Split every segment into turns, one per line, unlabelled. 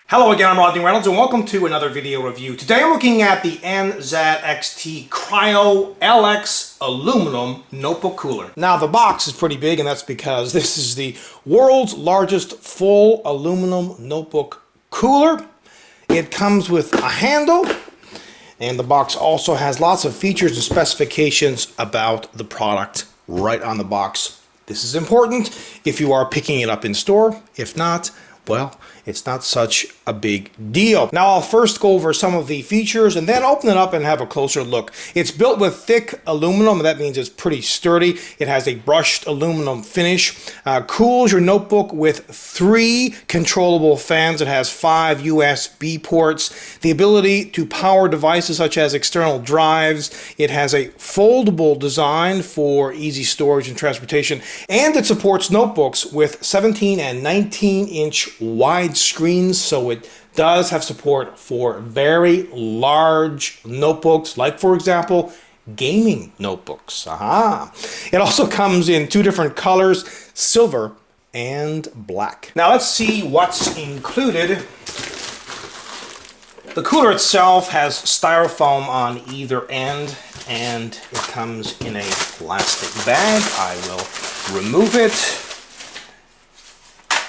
Hello again, I'm Rodney Reynolds and welcome to another video review. Today I'm looking at the NZXT Cryo LX aluminum notebook cooler. Now the box is pretty big, and that's because this is the world's largest full aluminum notebook cooler. It comes with a handle, and the box also has lots of features and specifications about the product right on the box. This is important if you are picking it up in store. If not, well, it's not such a big deal. Now I'll first go over some of the features and then open it up and have a closer look. It's built with thick aluminum, and that means it's pretty sturdy. It has a brushed aluminum finish. Cools your notebook with 3 controllable fans. It has 5 USB ports. The ability to power devices such as external drives. It has a foldable design for easy storage and transportation. And it supports notebooks with 17 and 19-inch wide screens, so it does have support for very large notebooks, like for example gaming notebooks. It also comes in 2 different colors, silver and black. Now let's see what's included. The cooler itself has styrofoam on either end, and it comes in a plastic bag. I will remove it.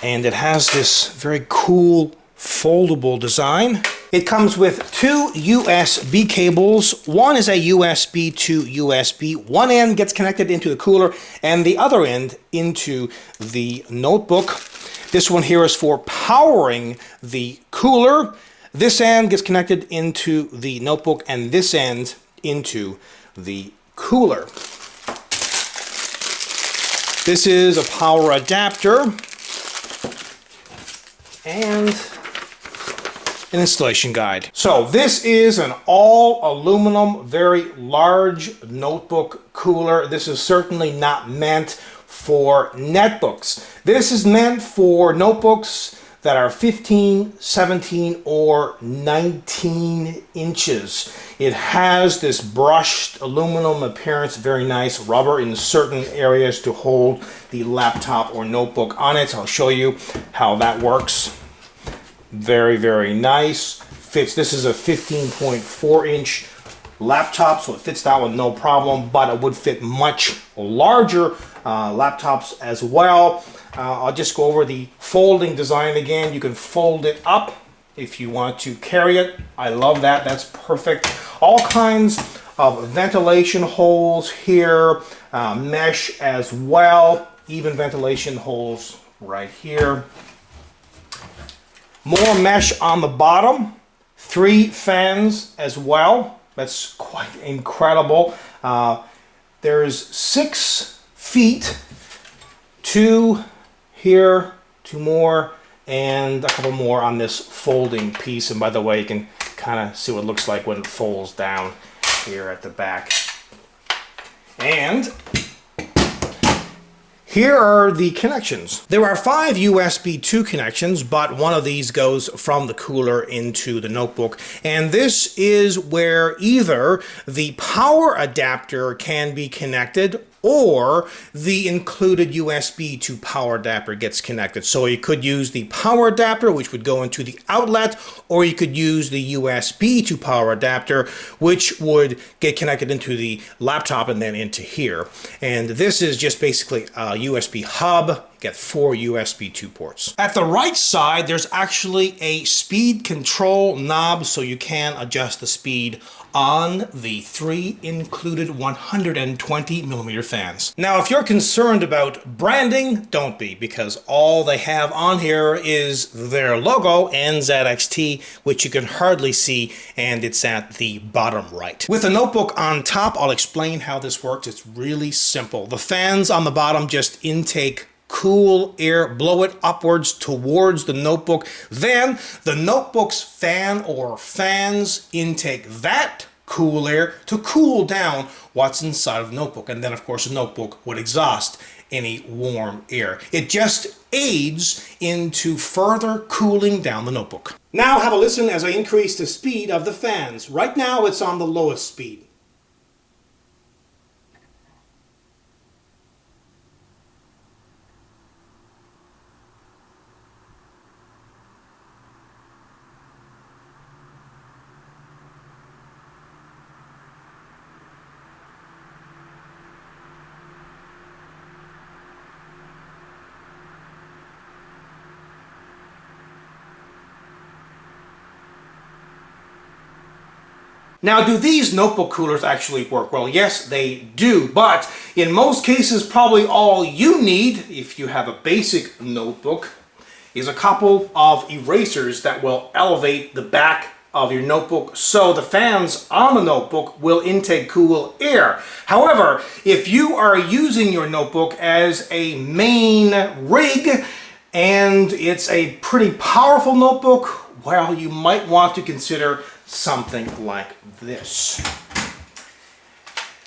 And it has this very cool foldable design. It comes with 2 USB cables. One is a USB to USB. One end gets connected into the cooler and the other end into the notebook. This one here is for powering the cooler. This end gets connected into the notebook and this end into the cooler. This is a power adapter and an installation guide. So this is an all aluminum, very large notebook cooler. This is certainly not meant for netbooks. This is meant for notebooks that are 15, 17, or 19 inches. It has this brushed aluminum appearance, very nice rubber in certain areas to hold the laptop or notebook on it. I'll show you how that works. Very, very nice. Fits. This is a 15.4-inch laptop, so it fits that one no problem, but it would fit much larger laptops as well. I'll just go over the folding design again. You can fold it up if you want to carry it. I love that. That's perfect. All kinds of ventilation holes here, mesh as well, even ventilation holes right here. More mesh on the bottom, 3 fans as well. That's quite incredible. There's 6 feet, 2 here, 2 more, and a couple more on this folding piece. And by the way, you can kind of see what it looks like when it folds down here at the back. And here are the connections. There are 5 USB 2 connections, but one of these goes from the cooler into the notebook. And this is where either the power adapter can be connected or the included USB to power adapter gets connected. So you could use the power adapter, which would go into the outlet, or you could use the USB to power adapter, which would get connected into the laptop and then into here. And this is just basically a USB hub. You get 4 USB 2 ports. At the right side, there's actually a speed control knob, so you can adjust the speed on the 3 included 120mm fans. Now, if you're concerned about branding, don't be, because all they have on here is their logo, NZXT, which you can hardly see, and it's at the bottom right. With the notebook on top, I'll explain how this works. It's really simple. The fans on the bottom just intake cool air, blow it upwards towards the notebook. Then the notebook's fan or fans intake that cool air to cool down what's inside of the notebook. And then of course the notebook would exhaust any warm air. It just aids into further cooling down the notebook. Now have a listen as I increase the speed of the fans. Right now it's on the lowest speed. Now, do these notebook coolers actually work? Well, yes, they do, but in most cases, probably all you need, if you have a basic notebook, is a couple of erasers that will elevate the back of your notebook so the fans on the notebook will intake cool air. However, if you are using your notebook as a main rig and it's a pretty powerful notebook, well, you might want to consider something like this.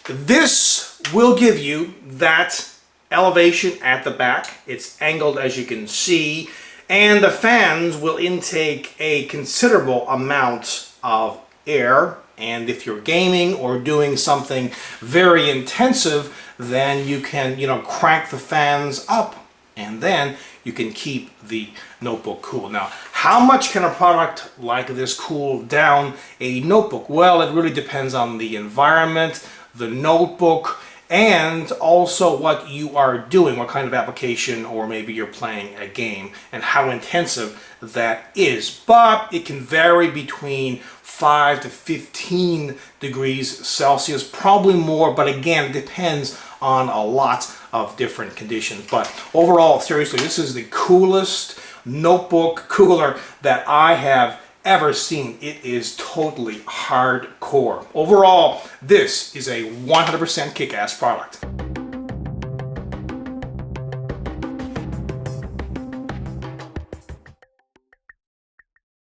This will give you that elevation at the back. It's angled, as you can see, and the fans will intake a considerable amount of air. And if you're gaming or doing something very intensive, then you can, crank the fans up, and then you can keep the notebook cool. Now, how much can a product like this cool down a notebook? Well, it really depends on the environment, the notebook, and also what you are doing, what kind of application, or maybe you're playing a game, and how intensive that is. But it can vary between 5 to 15 degrees Celsius, probably more, but again, it depends on a lot of different conditions. But overall, seriously, this is the coolest notebook cooler that I have ever seen. It is totally hardcore. Overall, this is a 100% kick-ass product.